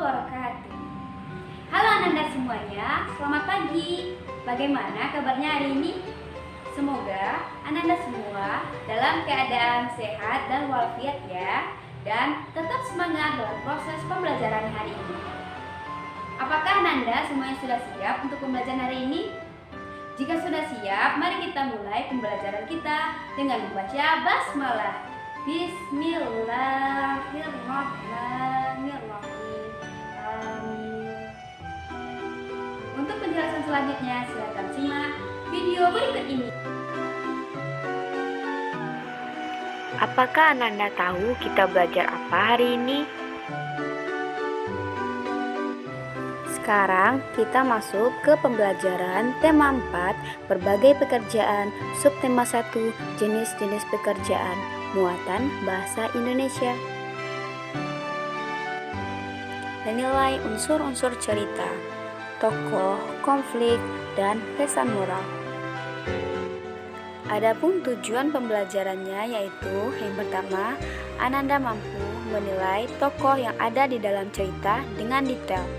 wabarakatuh. Halo Ananda semuanya, selamat pagi. Bagaimana kabarnya hari ini? Semoga Ananda semua dalam keadaan sehat dan walafiat ya, dan tetap semangat dalam proses pembelajaran hari ini. Apakah Ananda semuanya sudah siap untuk pembelajaran hari ini? Jika sudah siap, mari kita mulai pembelajaran kita dengan membaca basmalah. Bismillahirrahmanirrahim. Amin. Untuk penjelasan selanjutnya, silakan simak video berikut ini. Apakah Ananda tahu kita belajar apa hari ini? Sekarang kita masuk ke pembelajaran tema 4, berbagai pekerjaan, subtema 1, jenis-jenis pekerjaan, muatan bahasa Indonesia. Menilai unsur-unsur cerita, tokoh, konflik, dan pesan moral. Adapun tujuan pembelajarannya yaitu yang pertama, Ananda mampu menilai tokoh yang ada di dalam cerita dengan detail.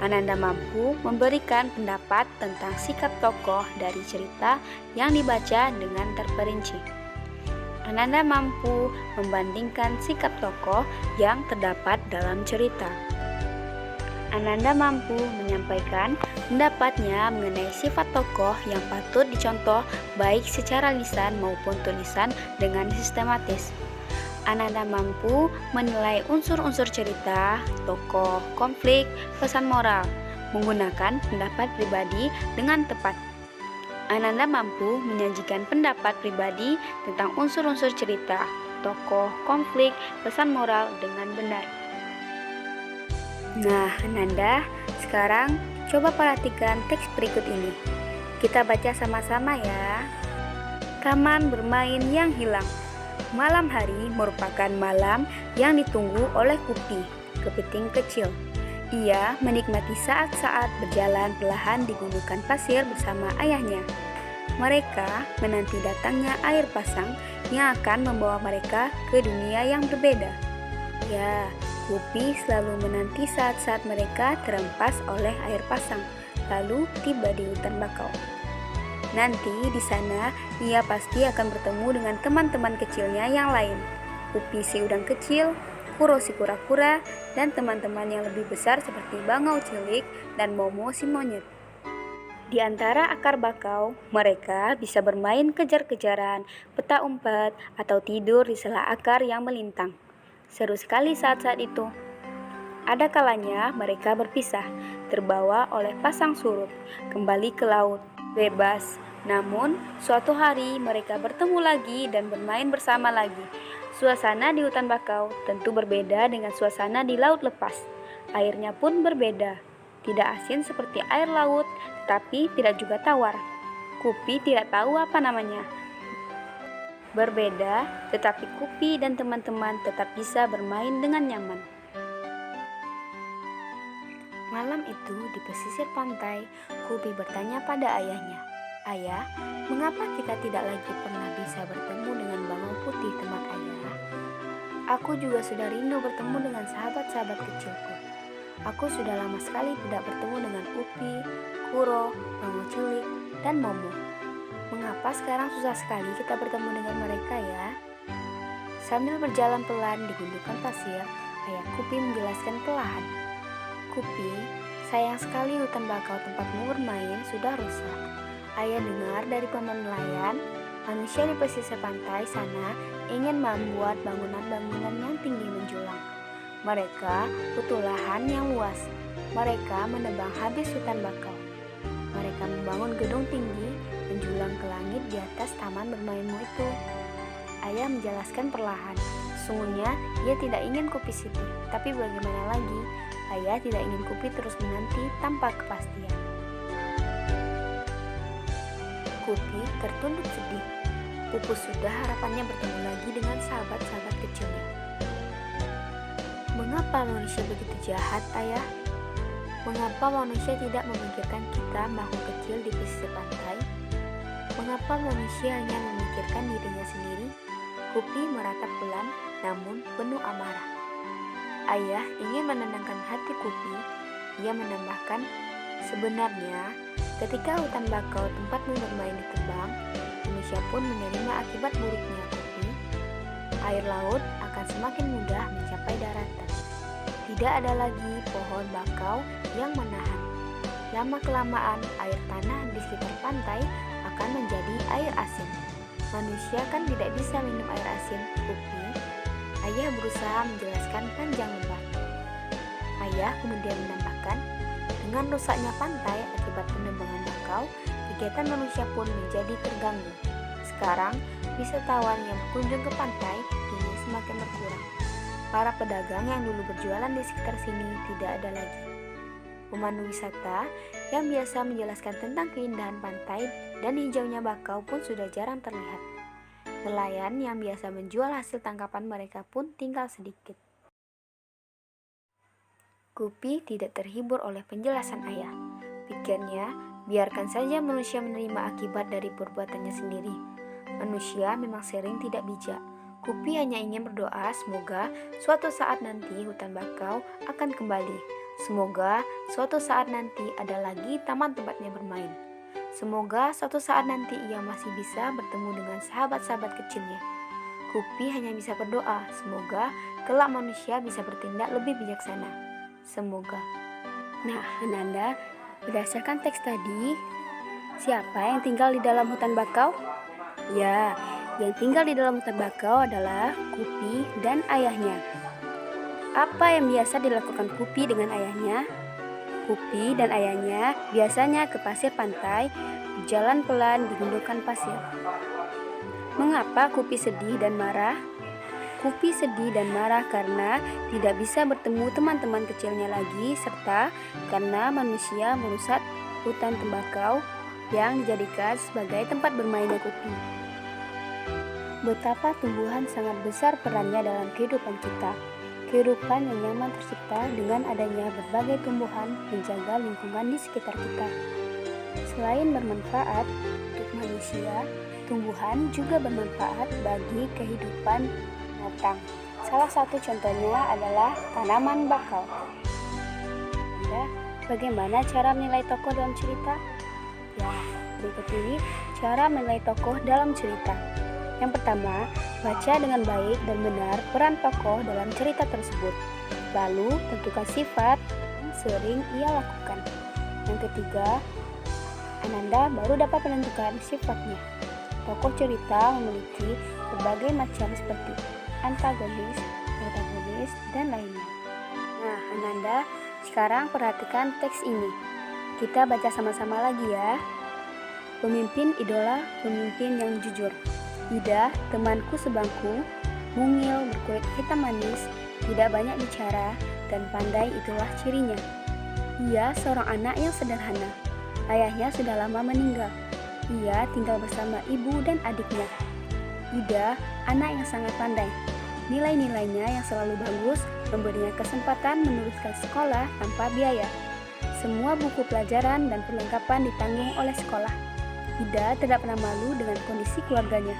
Ananda mampu memberikan pendapat tentang sikap tokoh dari cerita yang dibaca dengan terperinci. Ananda mampu membandingkan sikap tokoh yang terdapat dalam cerita. Ananda mampu menyampaikan pendapatnya mengenai sifat tokoh yang patut dicontoh baik secara lisan maupun tulisan dengan sistematis. Ananda mampu menilai unsur-unsur cerita, tokoh, konflik, pesan moral, menggunakan pendapat pribadi dengan tepat. Ananda mampu menyajikan pendapat pribadi tentang unsur-unsur cerita, tokoh, konflik, pesan moral dengan benar. Nah, Ananda, sekarang coba perhatikan teks berikut ini. Kita baca sama-sama ya. Taman bermain yang hilang. Malam hari merupakan malam yang ditunggu oleh Kupi, kepiting kecil. Ia menikmati saat-saat berjalan perlahan di gundukan pasir bersama ayahnya. Mereka menanti datangnya air pasang yang akan membawa mereka ke dunia yang berbeda. Ya, Kupi selalu menanti saat-saat mereka terhempas oleh air pasang, lalu tiba di hutan bakau. Nanti di sana ia pasti akan bertemu dengan teman-teman kecilnya yang lain. Upi si udang kecil, Kuro si kura-kura, dan teman-teman yang lebih besar seperti bangau cilik dan Momo si monyet. Di antara akar bakau, mereka bisa bermain kejar-kejaran, petak umpet, atau tidur di sela akar yang melintang. Seru sekali saat-saat itu. Ada kalanya mereka berpisah, terbawa oleh pasang surut, kembali ke laut, bebas. Namun, suatu hari mereka bertemu lagi dan bermain bersama lagi. Suasana di hutan bakau tentu berbeda dengan suasana di laut lepas. Airnya pun berbeda. Tidak asin seperti air laut, tetapi tidak juga tawar. Kupi tidak tahu apa namanya. Berbeda, tetapi Kupi dan teman-teman tetap bisa bermain dengan nyaman. Malam itu di pesisir pantai, Kupi bertanya pada ayahnya, "Ayah, mengapa kita tidak lagi pernah bisa bertemu dengan bangau putih teman ayah? Aku juga sudah rindu bertemu dengan sahabat-sahabat kecilku. Aku sudah lama sekali tidak bertemu dengan Upi, Kuro, bangau cilik, dan Momo. Mengapa sekarang susah sekali kita bertemu dengan mereka ya?" Sambil berjalan pelan di gundukan pasir, ayah Kupi menjelaskan perlahan, "Kupi, sayang sekali hutan bakau tempatmu bermain sudah rusak. Ayah dengar dari paman nelayan, manusia di pesisir pantai sana ingin membuat bangunan-bangunan yang tinggi menjulang. Mereka butuh lahan yang luas. Mereka menebang habis hutan bakau. Mereka membangun gedung tinggi menjulang ke langit di atas taman bermainmu itu." Ayah menjelaskan perlahan. Sungguhnya ia tidak ingin Kupi sedih, tapi bagaimana lagi? Ayah tidak ingin Kupi terus menanti tanpa kepastian. Kupi tertunduk sedih. Pupus sudah harapannya bertemu lagi dengan sahabat-sahabat kecilnya. "Mengapa manusia begitu jahat, ayah? Mengapa manusia tidak memikirkan kita makhluk kecil di pesisir pantai? Mengapa manusia hanya memikirkan dirinya sendiri?" Kupi meratap pelan namun penuh amarah. Ayah ingin menenangkan hati Kupi. Ia menambahkan, sebenarnya ketika hutan bakau tempatmu bermain ditebang, manusia pun menerima akibat buruknya Kupi. Air laut akan semakin mudah mencapai daratan. Tidak ada lagi pohon bakau yang menahan. Lama-kelamaan air tanah di sekitar pantai akan menjadi air asin. Manusia kan tidak bisa minum air asin, Kupi. Ayah berusaha menjelaskan panjang lebar. Ayah kemudian menambahkan, dengan rusaknya pantai akibat penebangan bakau, kegiatan manusia pun menjadi terganggu. Sekarang, wisatawan yang berkunjung ke pantai ini semakin berkurang. Para pedagang yang dulu berjualan di sekitar sini tidak ada lagi. Pemandu wisata yang biasa menjelaskan tentang keindahan pantai dan hijaunya bakau pun sudah jarang terlihat. Nelayan yang biasa menjual hasil tangkapan mereka pun tinggal sedikit. Kupi tidak terhibur oleh penjelasan ayah. Pikirnya, biarkan saja manusia menerima akibat dari perbuatannya sendiri. Manusia memang sering tidak bijak. Kupi hanya ingin berdoa semoga suatu saat nanti hutan bakau akan kembali. Semoga suatu saat nanti ada lagi taman tempatnya bermain. Semoga suatu saat nanti ia masih bisa bertemu dengan sahabat-sahabat kecilnya. Kupi hanya bisa berdoa, semoga kelak manusia bisa bertindak lebih bijaksana. Semoga. Nah, Ananda, berdasarkan teks tadi, siapa yang tinggal di dalam hutan bakau? Ya, yang tinggal di dalam hutan bakau adalah Kupi dan ayahnya. Apa yang biasa dilakukan Kupi dengan ayahnya? Kupi dan ayahnya biasanya ke pasir pantai, berjalan pelan di gundukan pasir. Mengapa Kupi sedih dan marah? Kupi sedih dan marah karena tidak bisa bertemu teman-teman kecilnya lagi, serta karena manusia merusak hutan tembakau yang dijadikan sebagai tempat bermainnya Kupi. Betapa tumbuhan sangat besar perannya dalam kehidupan kita. Kehidupan yang nyaman tercipta dengan adanya berbagai tumbuhan menjaga lingkungan di sekitar kita. Selain bermanfaat untuk manusia, tumbuhan juga bermanfaat bagi kehidupan binatang. Salah satu contohnya adalah tanaman bakau. Bagaimana cara menilai tokoh dalam cerita? Ya, berikut ini cara menilai tokoh dalam cerita. Yang pertama, baca dengan baik dan benar peran tokoh dalam cerita tersebut. Lalu, tentukan sifat yang sering ia lakukan. Yang ketiga, Ananda baru dapat menentukan sifatnya. Tokoh cerita memiliki berbagai macam seperti antagonis, protagonis, dan lainnya. Nah, Ananda, sekarang perhatikan teks ini. Kita baca sama-sama lagi ya. Pemimpin idola, pemimpin yang jujur. Ida, temanku sebangku, mungil, berkulit hitam manis, tidak banyak bicara, dan pandai itulah cirinya. Ia seorang anak yang sederhana. Ayahnya sudah lama meninggal. Ia tinggal bersama ibu dan adiknya. Ida, anak yang sangat pandai. Nilai-nilainya yang selalu bagus memberinya kesempatan meneruskan sekolah tanpa biaya. Semua buku pelajaran dan perlengkapan ditanggung oleh sekolah. Ida tidak pernah malu dengan kondisi keluarganya.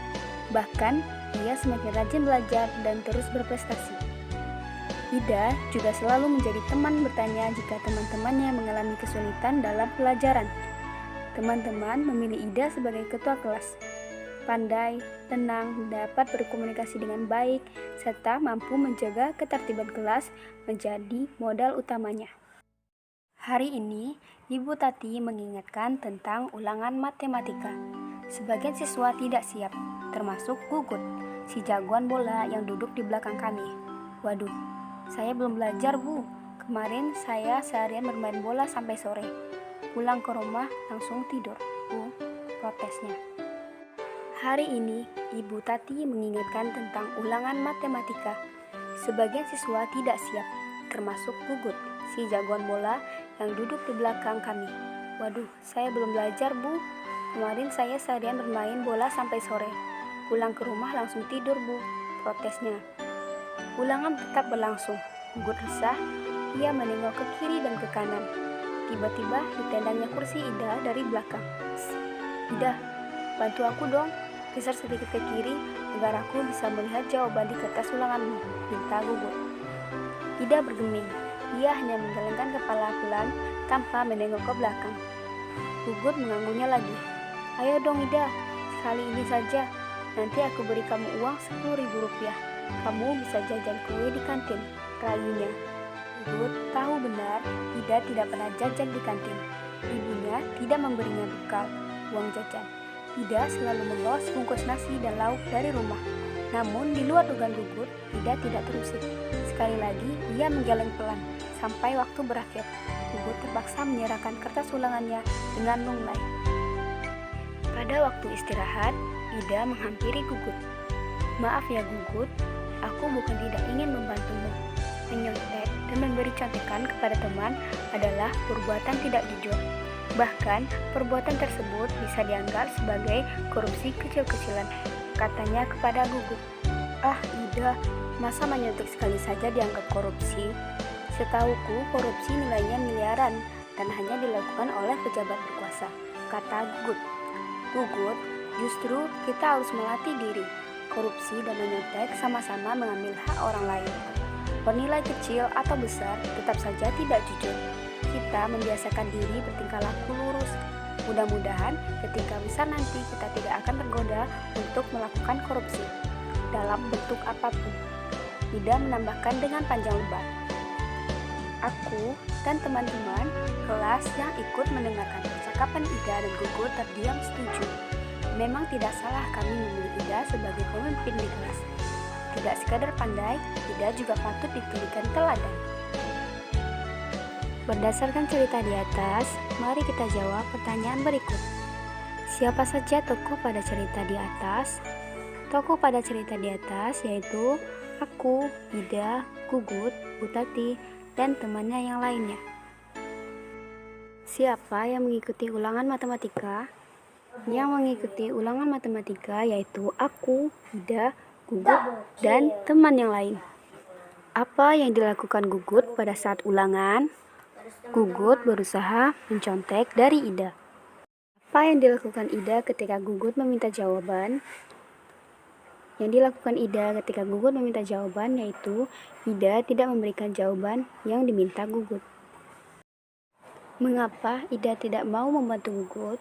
Bahkan, ia semakin rajin belajar dan terus berprestasi. Ida juga selalu menjadi teman bertanya jika teman-temannya mengalami kesulitan dalam pelajaran. Teman-teman memilih Ida sebagai ketua kelas. Pandai, tenang, dapat berkomunikasi dengan baik, serta mampu menjaga ketertiban kelas menjadi modal utamanya. Hari ini, Ibu Tati mengingatkan tentang ulangan matematika. Sebagian siswa tidak siap, termasuk Gugut, si jagoan bola yang duduk di belakang kami. Waduh, saya belum belajar, Bu. Kemarin saya seharian bermain bola sampai sore. Pulang ke rumah langsung tidur, Bu, protesnya. Hari ini, Ibu Tati mengingatkan tentang ulangan matematika. Sebagian siswa tidak siap, termasuk Gugut, si jagoan bola yang duduk di belakang kami. Waduh, saya belum belajar, Bu. Kemarin saya seharian bermain bola sampai sore. Pulang ke rumah langsung tidur, Bu, protesnya. Ulangan tetap berlangsung. Gugut resah, ia menengok ke kiri dan ke kanan. Tiba-tiba ditendangnya kursi Ida dari belakang. Ida, bantu aku dong. Geser sedikit ke kiri agar aku bisa melihat jawaban di kertas ulanganmu, minta Gugut. Ida bergeming. Ia hanya menggelengkan kepala pelan tanpa menengok ke belakang. Gugut mengganggunya lagi. Ayo dong Ida, sekali ini saja. Nanti aku beri kamu uang 10.000 rupiah. Kamu bisa jajan kue di kantin, rayunya. Gugut tahu benar Ida tidak pernah jajan di kantin. Ibunya tidak memberinya bekal uang jajan. Ida selalu membawa sebungkus nasi dan lauk dari rumah. Namun di luar dugaan Gugut, Ida tidak terusik. Sekali lagi ia menggeleng pelan sampai waktu berakhir. Gugut terpaksa menyerahkan kertas ulangannya dengan lunglai. Pada waktu istirahat, Ida menghampiri Gugut. Maaf ya Gugut, aku bukan tidak ingin membantumu. Menyontek dan memberi contekan kepada teman adalah perbuatan tidak jujur. Bahkan, perbuatan tersebut bisa dianggap sebagai korupsi kecil-kecilan, katanya kepada Gugut. Ah, Ida, masa menyontek sekali saja dianggap korupsi? Setauku, korupsi nilainya miliaran dan hanya dilakukan oleh pejabat berkuasa, kata Gugut. Gugut, justru kita harus melatih diri. Korupsi dan menyontek sama-sama mengambil hak orang lain. Bernilai kecil atau besar, tetap saja tidak jujur. Kita membiasakan diri bertingkah laku lurus. Mudah-mudahan ketika besar nanti kita tidak akan tergoda untuk melakukan korupsi dalam bentuk apapun. Ida menambahkan dengan panjang lebar. Aku dan teman-teman kelas yang ikut mendengarkan percakapan Ida dan Gugut terdiam setuju. Memang tidak salah kami memilih Ida sebagai pemimpin di kelas. Tidak sekadar pandai, Ida juga patut dijadikan teladan. Berdasarkan cerita di atas, mari kita jawab pertanyaan berikut. Siapa saja tokoh pada cerita di atas? Tokoh pada cerita di atas yaitu aku, Ida, Gugut, Butati, dan temannya yang lainnya. Siapa yang mengikuti ulangan matematika? Yang mengikuti ulangan matematika yaitu aku, Ida, Gugut, dan teman yang lain. Apa yang dilakukan Gugut pada saat ulangan? Gugut berusaha mencontek dari Ida. Apa yang dilakukan Ida ketika Gugut meminta jawaban? Yang dilakukan Ida ketika Gugut meminta jawaban yaitu Ida tidak memberikan jawaban yang diminta Gugut. Mengapa Ida tidak mau membantu Gugut?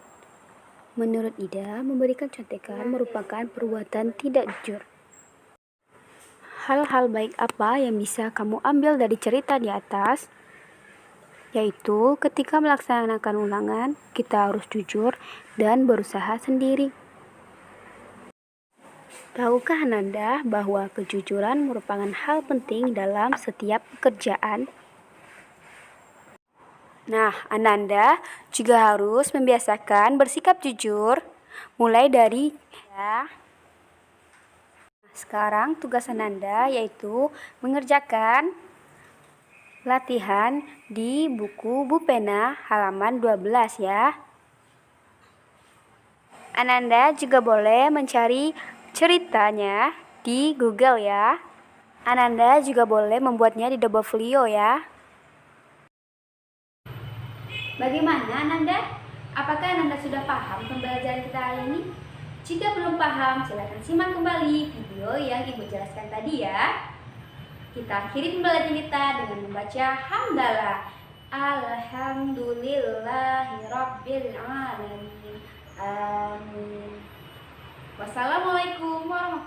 Menurut Ida, memberikan contekan merupakan perbuatan tidak jujur. Hal-hal baik apa yang bisa kamu ambil dari cerita di atas? Yaitu ketika melaksanakan ulangan, kita harus jujur dan berusaha sendiri. Tahukah Ananda bahwa kejujuran merupakan hal penting dalam setiap pekerjaan? Nah, Ananda juga harus membiasakan bersikap jujur, mulai dari ya. Sekarang tugas Ananda yaitu mengerjakan latihan di buku Bu Pena halaman 12 ya. Ananda juga boleh mencari ceritanya di Google ya. Ananda juga boleh membuatnya di Double Folio ya. Bagaimana Ananda? Apakah Ananda sudah paham pembelajaran kita hari ini? Jika belum paham, silakan simak kembali video yang Ibu jelaskan tadi ya. Kita akhiri pembelajaran kita dengan membaca hamdalah. Alhamdulillahirabbil alamin. Amin. Wassalamualaikum warahmatullahi wabarakatuh.